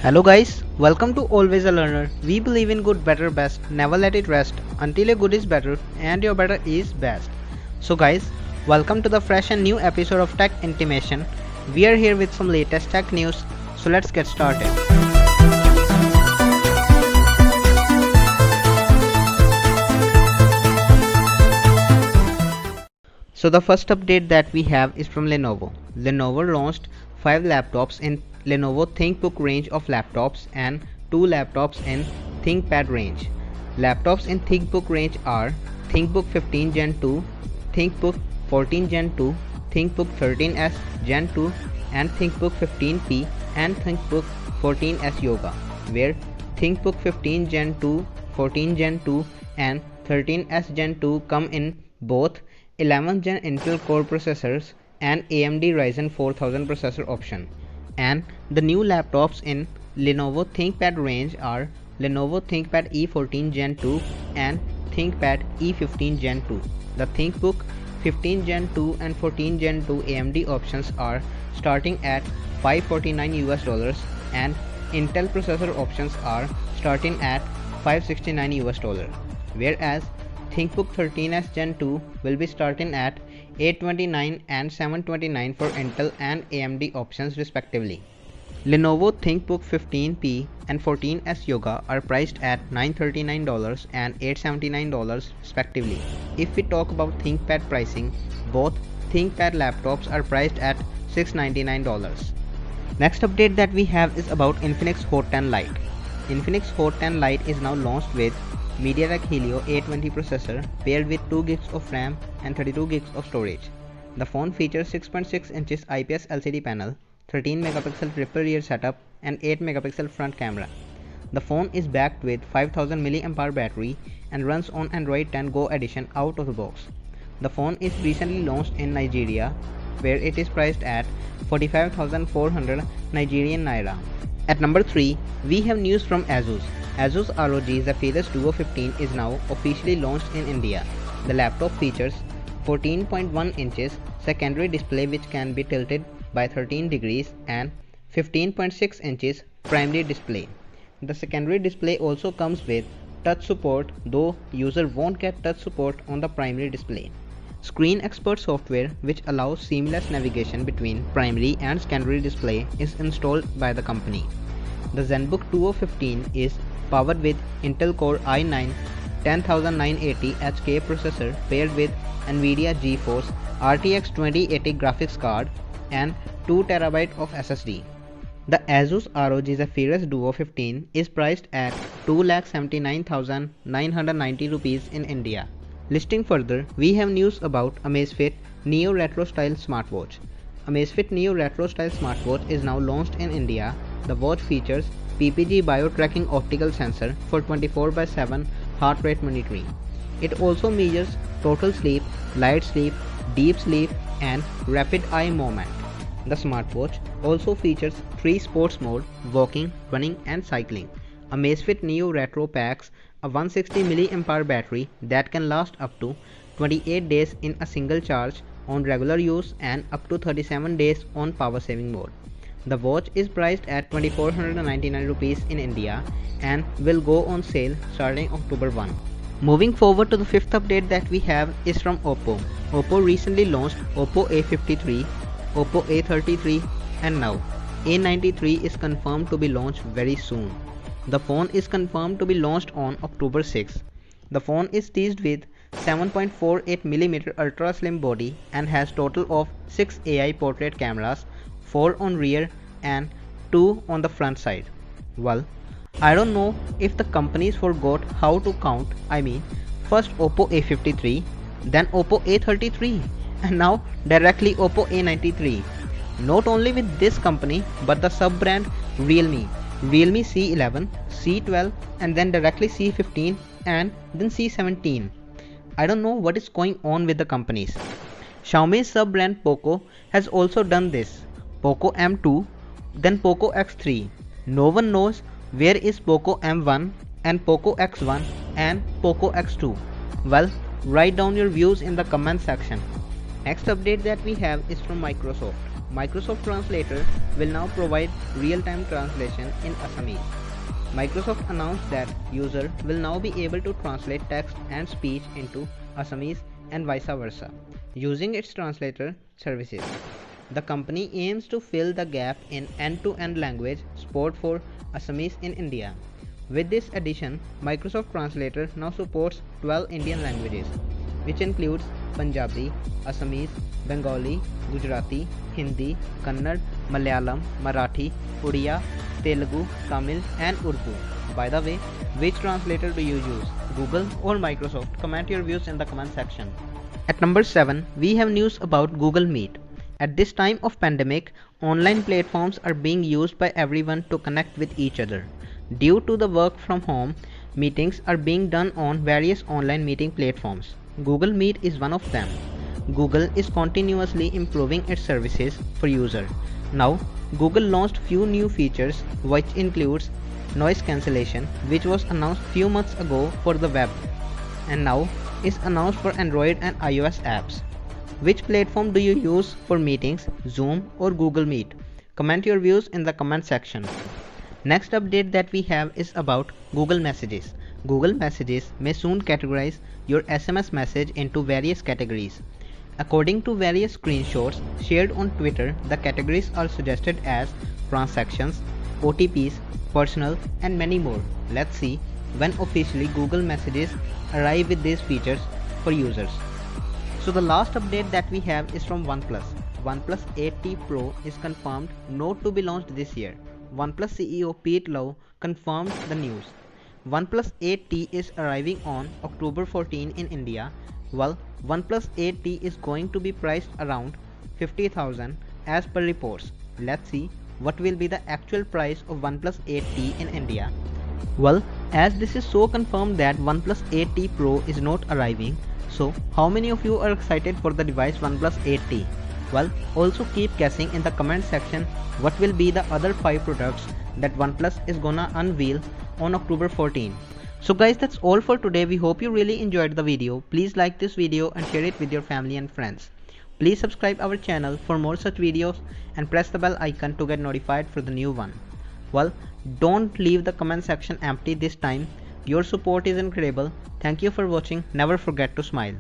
Hello guys, welcome to Always a Learner. We believe in good, better, best. Never let it rest until your good is better and your better is best. So guys, welcome to the fresh and new episode of Tech Intimation. We are here with some latest tech news. So let's get started. So the first update that we have is from Lenovo. Lenovo launched 5 laptops in Lenovo ThinkBook range of laptops and 2 laptops in ThinkPad range. Laptops in ThinkBook range are ThinkBook 15 Gen 2, ThinkBook 14 Gen 2, ThinkBook 13S Gen 2 and ThinkBook 15P and ThinkBook 14S Yoga, where ThinkBook 15 Gen 2, 14 Gen 2 and 13S Gen 2 come in both 11th Gen Intel Core processors and AMD Ryzen 4000 processor option. And the new laptops in Lenovo ThinkPad range are Lenovo ThinkPad E14 Gen 2 and ThinkPad E15 Gen 2. The ThinkBook 15 Gen 2 and 14 Gen 2 AMD options are starting at $549 and Intel processor options are starting at $569, whereas ThinkBook 13S Gen 2 will be starting at $829 and $729 for Intel and AMD options respectively. Lenovo ThinkBook 15P and 14S Yoga are priced at $939 and $879 respectively. If we talk about ThinkPad pricing, both ThinkPad laptops are priced at $699. Next update that we have is about Infinix Hot 10 Lite. Infinix Hot 10 Lite is now launched with MediaTek Helio A20 processor paired with 2 GB of RAM and 32 GB of storage. The phone features 6.6 inches IPS LCD panel, 13 megapixel triple rear setup and 8 megapixel front camera. The phone is backed with 5000 mAh battery and runs on Android 10 Go edition out of the box. The phone is recently launched in Nigeria, where it is priced at 45,400 Nigerian Naira. At number 3, we have news from Asus. Asus ROG Zephyrus Duo 15 is now officially launched in India. The laptop features 14.1 inches secondary display which can be tilted by 13 degrees and 15.6 inches primary display. The secondary display also comes with touch support, though user won't get touch support on the primary display. Screen Expert software, which allows seamless navigation between primary and secondary display, is installed by the company. The ZenBook Duo 15 is powered with Intel Core i9 10980 HK processor paired with NVIDIA GeForce RTX 2080 graphics card and 2TB of SSD. The Asus ROG Zephyrus Duo 15 is priced at 2,79,990 rupees in India. Listing further, we have news about Amazfit Neo Retro Style Smartwatch. Amazfit Neo Retro Style Smartwatch is now launched in India. The watch features PPG bio-tracking optical sensor for 24/7 heart rate monitoring. It also measures total sleep, light sleep, deep sleep and rapid eye movement. The smartwatch also features 3 sports mode: walking, running and cycling. Amazfit Neo Retro packs a 160 mAh battery that can last up to 28 days in a single charge on regular use and up to 37 days on power saving mode. The watch is priced at 2,499 rupees in India and will go on sale starting October 1. Moving forward to the fifth update that we have is from Oppo. Oppo recently launched Oppo A53, Oppo A33 and now A93 is confirmed to be launched very soon. The phone is confirmed to be launched on October 6. The phone is teased with 7.48mm ultra slim body and has total of 6 AI portrait cameras, 4 on rear and 2 on the front side. Well, I don't know if the companies forgot how to count. First Oppo A53, then Oppo A33 and now directly Oppo A93. Not only with this company but the sub-brand Realme C11, C12 and then directly C15 and then C17. I don't know what is going on with the companies. Xiaomi's sub-brand Poco has also done this. Poco M2, then Poco X3. No one knows where is Poco M1 and Poco X1 and Poco X2. Well, write down your views in the comment section. Next update that we have is from Microsoft. Microsoft Translator will now provide real-time translation in Assamese. Microsoft announced that user will now be able to translate text and speech into Assamese and vice versa using its translator services. The company aims to fill the gap in end-to-end language support for Assamese in India. With this addition, Microsoft Translator now supports 12 Indian languages, which includes Punjabi, Assamese, Bengali, Gujarati, Hindi, Kannada, Malayalam, Marathi, Odia, Telugu, Tamil and Urdu. By the way, which translator do you use, Google or Microsoft? Comment your views in the comment section. At number 7, we have news about Google Meet. At this time of pandemic, online platforms are being used by everyone to connect with each other. Due to the work from home, meetings are being done on various online meeting platforms. Google Meet is one of them. Google is continuously improving its services for users. Now, Google launched few new features which includes noise cancellation, which was announced few months ago for the web and now is announced for Android and iOS apps. Which platform do you use for meetings, Zoom or Google Meet? Comment your views in the comment section. Next update that we have is about Google Messages. Google Messages may soon categorize your SMS message into various categories. According to various screenshots shared on Twitter, the categories are suggested as transactions, OTPs, personal and many more. Let's see when officially Google Messages arrive with these features for users. So the last update that we have is from OnePlus. OnePlus 8T Pro is confirmed not to be launched this year. OnePlus CEO Pete Lau confirmed the news. OnePlus 8T is arriving on October 14 in India. Well, OnePlus 8T is going to be priced around 50,000 as per reports. Let's see what will be the actual price of OnePlus 8T in India. Well, as this is so confirmed that OnePlus 8T Pro is not arriving, so how many of you are excited for the device OnePlus 8T? Well, also keep guessing in the comment section what will be the other 5 products that OnePlus is gonna unveil on October 14. So guys, that's all for today. We hope you really enjoyed the video. Please like this video and share it with your family and friends. Please subscribe our channel for more such videos and press the bell icon to get notified for the new one. Well, don't leave the comment section empty this time. Your support is incredible. Thank you for watching. Never forget to smile.